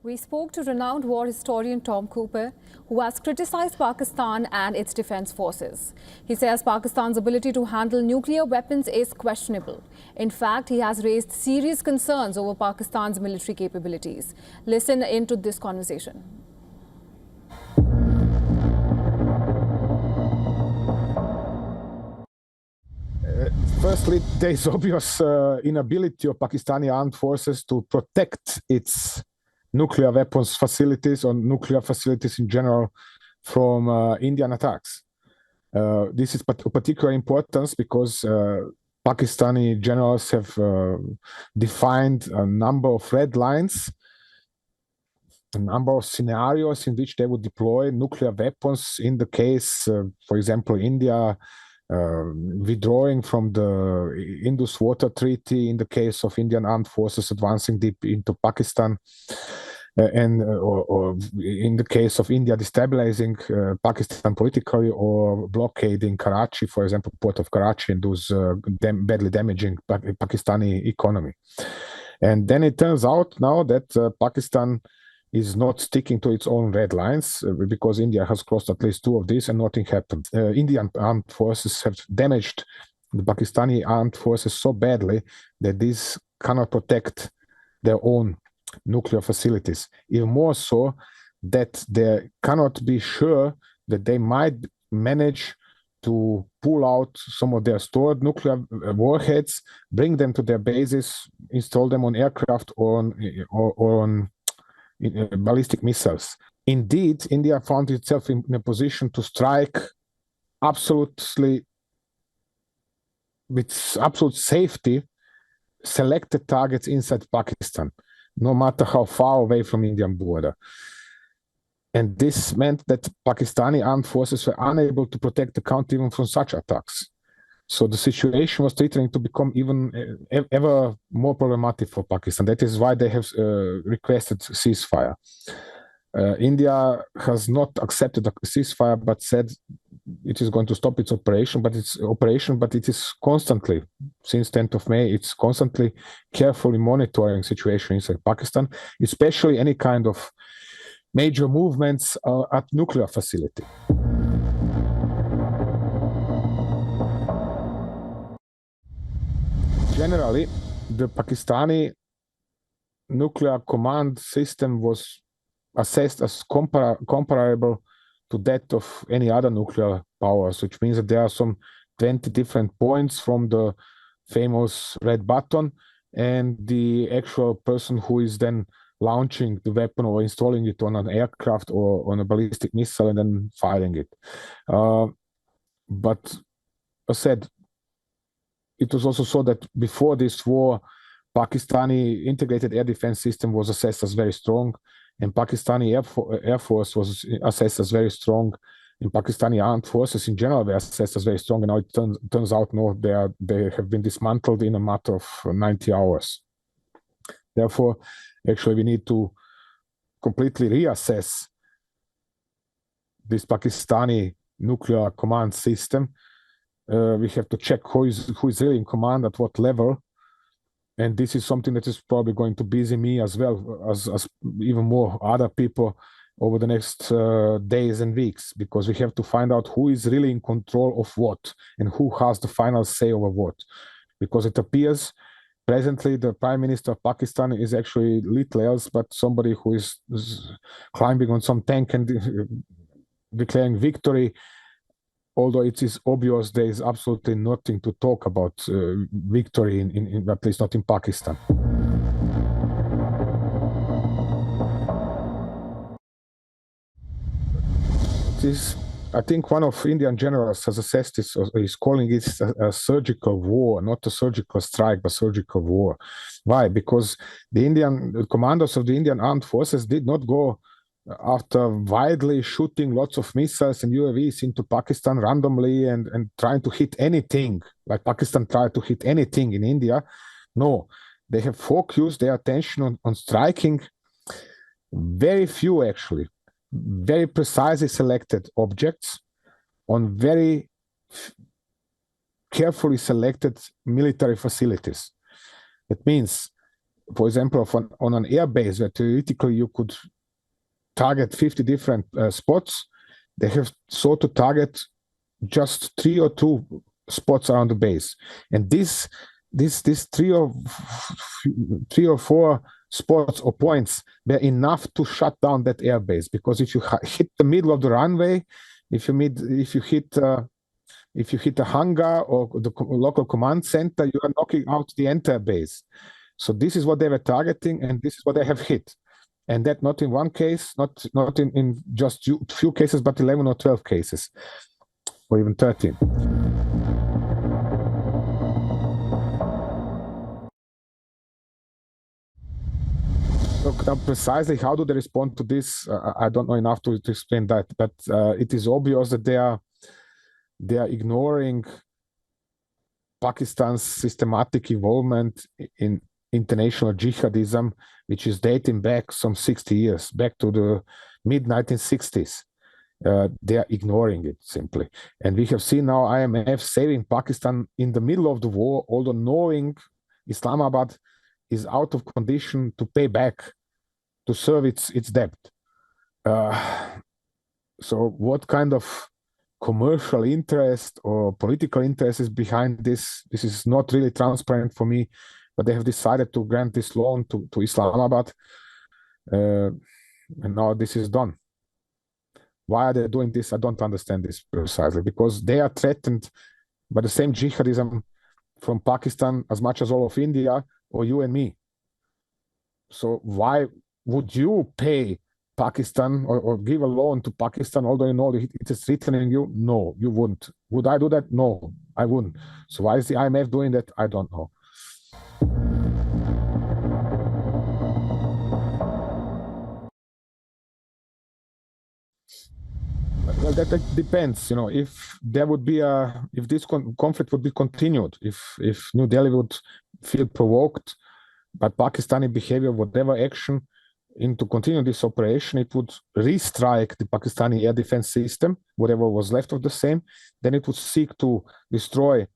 We spoke to renowned war historian Tom Cooper, who has criticized Pakistan and its defense forces. He says Pakistan's ability to handle nuclear weapons is questionable. In fact, he has raised serious concerns over Pakistan's military capabilities. Listen into this conversation. Firstly, there is obvious inability of Pakistani armed forces to protect its nuclear weapons facilities or nuclear facilities in general from Indian attacks. This is of particular importance because Pakistani generals have defined a number of red lines, a number of scenarios in which they would deploy nuclear weapons in the case, for example, India withdrawing from the Indus Water Treaty, in the case of Indian armed forces advancing deep into Pakistan, or in the case of India destabilizing Pakistan politically, or blockading Karachi, for example, port of Karachi, and those badly damaging Pakistani economy. And then it turns out now that Pakistan is not sticking to its own red lines because India has crossed at least two of these and nothing happened. Indian armed forces have damaged the Pakistani armed forces so badly that these cannot protect their own nuclear facilities. Even more so that they cannot be sure that they might manage to pull out some of their stored nuclear warheads, bring them to their bases, install them on aircraft or on ballistic missiles. Indeed, India found itself in a position to strike absolutely, with absolute safety, selected targets inside Pakistan, no matter how far away from Indian border. And this meant that Pakistani armed forces were unable to protect the country even from such attacks. So the situation was threatening to become even ever more problematic for Pakistan. That is why they have requested ceasefire. India has not accepted a ceasefire, but said it is going to stop its operation. But it is constantly, since 10th of May, it's constantly carefully monitoring situation inside Pakistan, especially any kind of major movements at nuclear facility. Generally, the Pakistani nuclear command system was assessed as comparable to that of any other nuclear powers, which means that there are some 20 different points from the famous red button and the actual person who is then launching the weapon or installing it on an aircraft or on a ballistic missile and then firing it. But as said, it was also so that before this war, Pakistani integrated air defense system was assessed as very strong, and Pakistani Air Force was assessed as very strong, and Pakistani armed forces in general were assessed as very strong. And now it turns out, no, they have been dismantled in a matter of 90 hours. Therefore, actually, we need to completely reassess this Pakistani nuclear command system. We have to check who is really in command at what level, and this is something that is probably going to busy me as well as even more other people over the next days and weeks, because we have to find out who is really in control of what and who has the final say over what, because it appears presently the Prime Minister of Pakistan is actually little else but somebody who is climbing on some tank and declaring victory. Although it is obvious there is absolutely nothing to talk about victory, in at least not in Pakistan. I think one of Indian generals has assessed this, or is calling it a surgical war, not a surgical strike, but surgical war. Why? Because the commanders of the Indian armed forces did not go after widely shooting lots of missiles and UAVs into Pakistan randomly and trying to hit anything, like Pakistan tried to hit anything in India. No, they have focused their attention on striking very few, actually, very precisely selected objects on very carefully selected military facilities. It means for example, on an air base where theoretically you could target 50 different spots, they have sought to target just 3 or 2 spots around the base, and this 3 or 4 spots or points were enough to shut down that airbase. Because if you hit the middle of the runway, if you hit a hangar or the local command center, you are knocking out the entire base. So this is what they were targeting, and this is what they have hit. And that not in one case, not in just few cases, but 11 or 12 cases, or even 13. Look, now precisely how do they respond to this? I don't know enough to explain that, but it is obvious that they are ignoring Pakistan's systematic involvement in international jihadism, which is dating back some 60 years, back to the mid-1960s. They are ignoring it simply. And we have seen now IMF saving Pakistan in the middle of the war, although knowing Islamabad is out of condition to pay back, to serve its debt. So what kind of commercial interest or political interest is behind this? This is not really transparent for me, but they have decided to grant this loan to Islamabad, and now this is done. Why are they doing this? I don't understand this precisely, because they are threatened by the same jihadism from Pakistan as much as all of India or you and me. So why would you pay Pakistan or give a loan to Pakistan, although you know it is threatening you? No, you wouldn't. Would I do that? No, I wouldn't. So why is the IMF doing that? I don't know. Well, that depends. If there would be if this conflict would be continued, if New Delhi would feel provoked by Pakistani behavior, whatever action, to continue this operation, it would restrike the Pakistani air defense system, whatever was left of the same. Then it would seek to destroy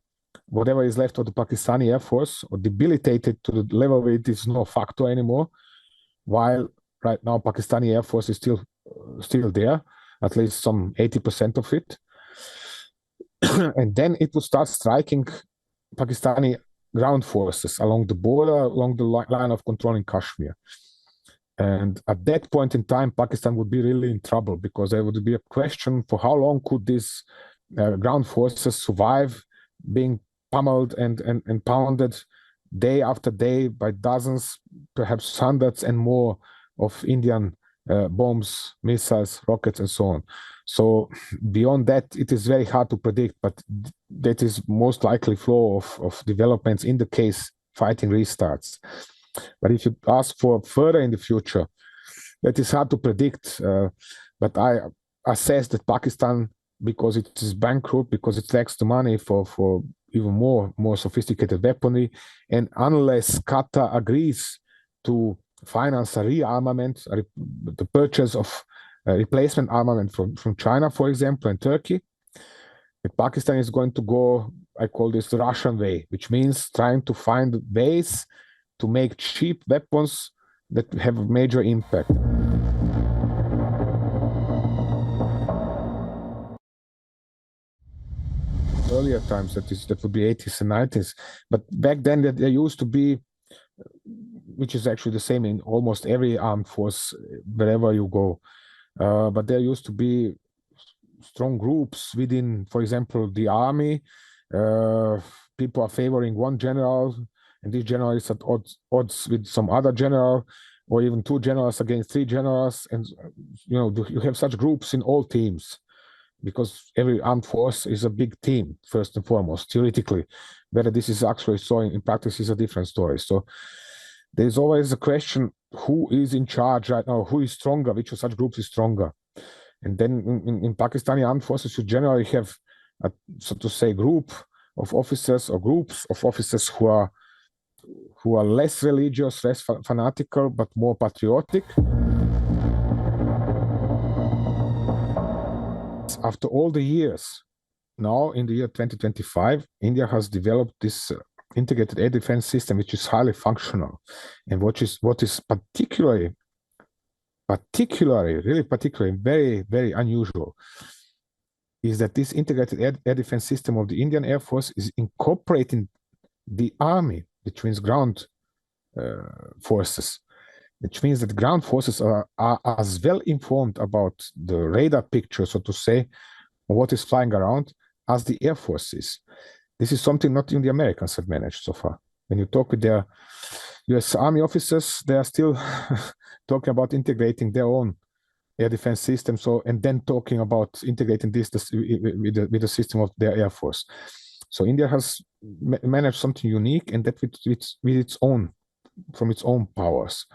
whatever is left of the Pakistani Air Force, or debilitate it to the level where it is no factor anymore. While right now Pakistani Air Force is still there, at least some 80% of it. And then it would start striking Pakistani ground forces along the border, along the line of control in Kashmir. And at that point in time, Pakistan would be really in trouble, because there would be a question for how long could these ground forces survive being pummeled and pounded day after day by dozens, perhaps hundreds and more of Indian bombs, missiles, rockets, and so on. So beyond that, it is very hard to predict, but that is most likely flow of developments in the case fighting restarts. But if you ask for further in the future, that is hard to predict. But I assess that Pakistan, because it is bankrupt, because it lacks the money for even more sophisticated weaponry, and unless Qatar agrees to finance a rearmament, the purchase of replacement armament from China, for example, and Turkey, that Pakistan is going to go, I call this the Russian way, which means trying to find ways to make cheap weapons that have a major impact. Earlier times, that would be 80s and 90s, but back then there used to be, which is actually the same in almost every armed force wherever you go, but there used to be strong groups within, for example, the army. People are favoring one general, and this general is at odds with some other general, or even 2 generals against 3 generals. And you have such groups in all teams, because every armed force is a big team, first and foremost, theoretically. Whether this is actually so in practice is a different story. So there's always a question, who is in charge right now? Who is stronger? Which of such groups is stronger? And then in Pakistani armed forces, you generally have a, so to say, group of officers or groups of officers who are less religious, less fanatical, but more patriotic. After all the years, now in the year 2025, India has developed this integrated air defense system, which is highly functional, and what is particularly, very, very unusual, is that this integrated air defense system of the Indian Air Force is incorporating the army, which means ground forces, which means that ground forces are as well informed about the radar picture, so to say, of what is flying around, as the Air Force is. This is something not even the Americans have managed so far. When you talk with their US Army officers, they are still talking about integrating their own air defense system, and then talking about integrating this with the system of their Air Force. So India has managed something unique, and that with its own, from its own powers.